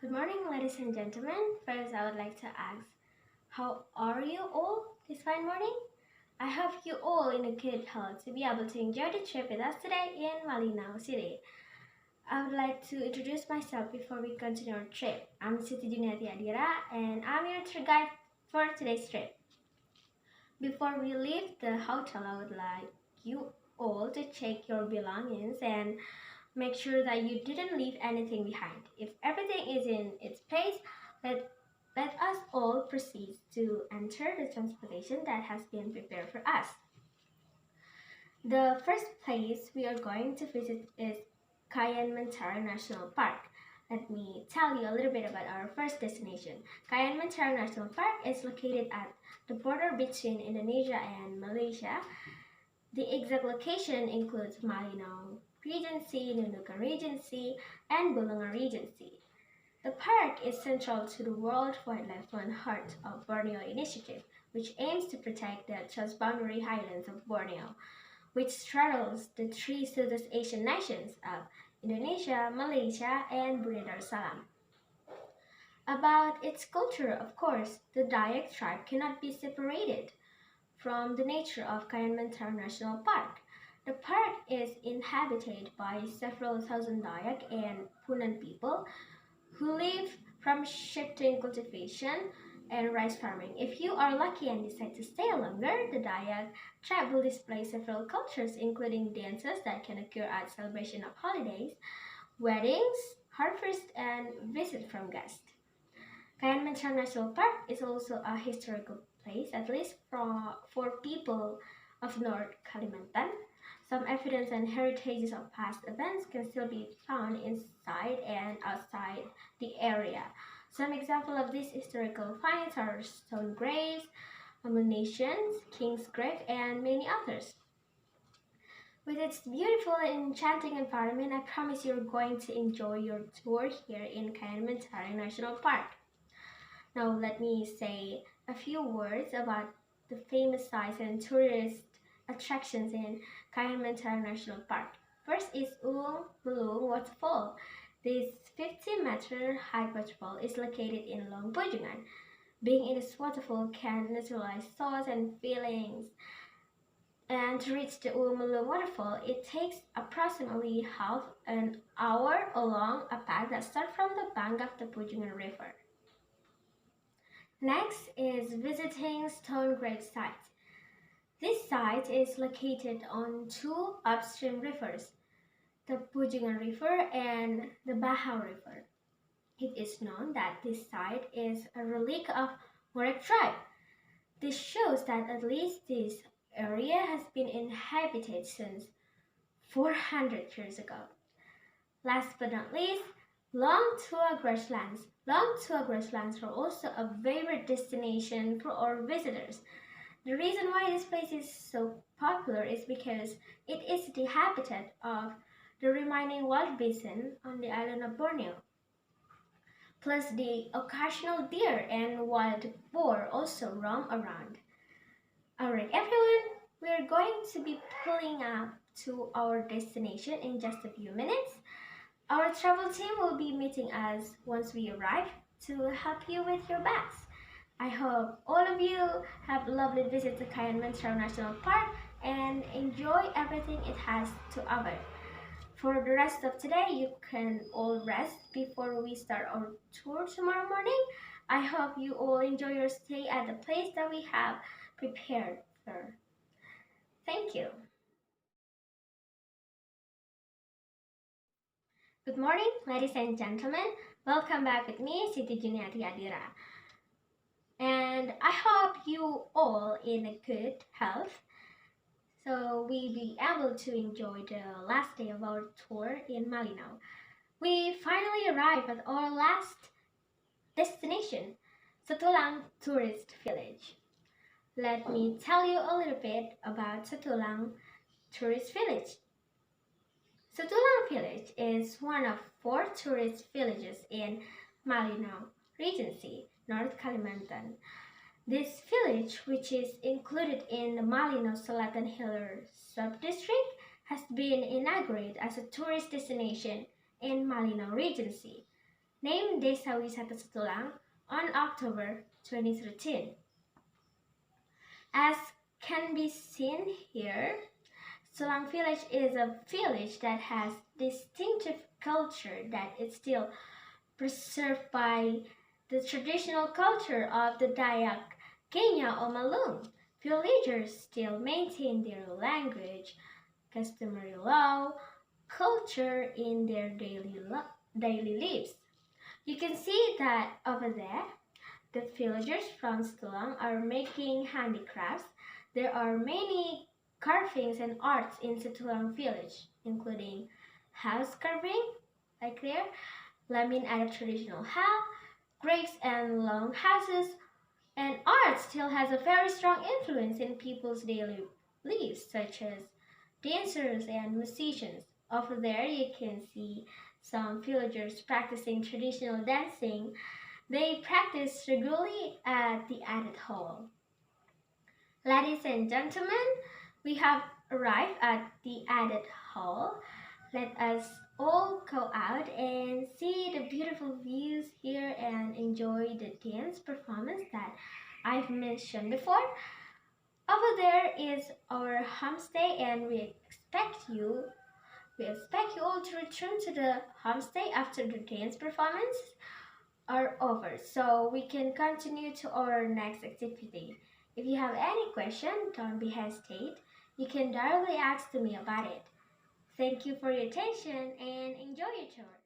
Good morning, ladies and gentlemen. First, I would like to ask, how are you all this fine morning? I hope you all in a good health to be able to enjoy the trip with us today in Malinaw City. I would like to introduce myself before we continue our trip. I'm Siti Juniaty Adhira, and I'm your tour guide for today's trip. Before we leave the hotel, I would like you all to check your belongings and make sure that you didn't leave anything behind. If everything is in its place, let us all proceed to enter the transportation that has been prepared for us. The first place we are going to visit is Kayan Mentarang National Park. Let me tell you a little bit about our first destination. Kayan Mentarang National Park is located at the border between Indonesia and Malaysia. The exact location includes Malinaw Regency, Nunukan Regency, and Bulungan Regency. The park is central to the World Wildlife Fund Heart of Borneo initiative, which aims to protect the transboundary highlands of Borneo, which straddles the three Southeast Asian nations of Indonesia, Malaysia, and Brunei Darussalam. About its culture, of course, the Dayak tribe cannot be separated from the nature of Kayan Mentarang National Park. The park is inhabited by several thousand Dayak and Punan people who live from shifting cultivation and rice farming. If you are lucky and decide to stay longer, the Dayak tribe will display several cultures, including dances that can occur at celebration of holidays, weddings, harvest, and visit from guests. Kayan Mentarang National Park is also a historical place, at least for people of North Kalimantan. Some evidence and heritages of past events can still be found inside and outside the area. Some examples of these historical finds are stone graves, ammunitions, king's grave, and many others. With its beautiful and enchanting environment, I promise you're going to enjoy your tour here in Kayan Mentarang National Park. Now let me say a few words about the famous sites and tourist attractions in Kayan Mentarang National Park. First is Ulung Waterfall. This 50-meter high waterfall is located in Long Bojungan. Being in this waterfall can neutralize thoughts and feelings. And to reach the Ulung Waterfall, it takes approximately half an hour along a path that starts from the bank of the Bojungan River. Next is visiting Stone Grave Site. This site is located on two upstream rivers, the Bojungan River and the Bahau River. It is known that this site is a relic of Morek tribe. This shows that at least this area has been inhabited since 400 years ago. Last but not least, Long Tua grasslands. Long Tua grasslands are also a favorite destination for our visitors. The reason why this place is so popular is because it is the habitat of the remaining wild bison on the island of Borneo. Plus, the occasional deer and wild boar also roam around. Alright everyone, we are going to be pulling up to our destination in just a few minutes. Our travel team will be meeting us once we arrive to help you with your bags. I hope all of you have a lovely visit to Kayan Mentarang National Park and enjoy everything it has to offer. For the rest of today, you can all rest before we start our tour tomorrow morning. I hope you all enjoy your stay at the place that we have prepared for. Thank you. Good morning, ladies and gentlemen. Welcome back with me, Siti Juniaty Adhira. And I hope you all in a good health, so we be able to enjoy the last day of our tour in Malinaw. We finally arrived at our last destination, Setulang Tourist Village. Let me tell you a little bit about Setulang Tourist Village. Setulang Village is one of 4 tourist villages in Malinaw Regency, North Kalimantan. This village, which is included in the Malinaw Selatan Hilir sub-district, has been inaugurated as a tourist destination in Malinaw Regency. named Desa Wisata Setulang on October 2013. As can be seen here, Setulang village is a village that has distinctive culture that is still preserved by the traditional culture of the Dayak Kenya or Malung. Villagers still maintain their language, customary law, culture in their daily lives. You can see that over there, the villagers from Setulang are making handicrafts. There are many carvings and arts in Setulang village, including house carving, like there, lamin adat traditional house, graves and long houses, and art still has a very strong influence in people's daily lives, such as dancers and musicians. Over there, you can see some villagers practicing traditional dancing. They practice regularly at the added hall. Ladies and gentlemen, we have arrived at the added hall. Let us all go out and see the beautiful views here and enjoy the dance performance that I've mentioned before. Over there is our homestay, and we expect you all to return to the homestay after the dance performance are over, so we can continue to our next activity. If you have any question, don't be hesitate. You can directly ask to me about it. Thank you for your attention and enjoy your tour.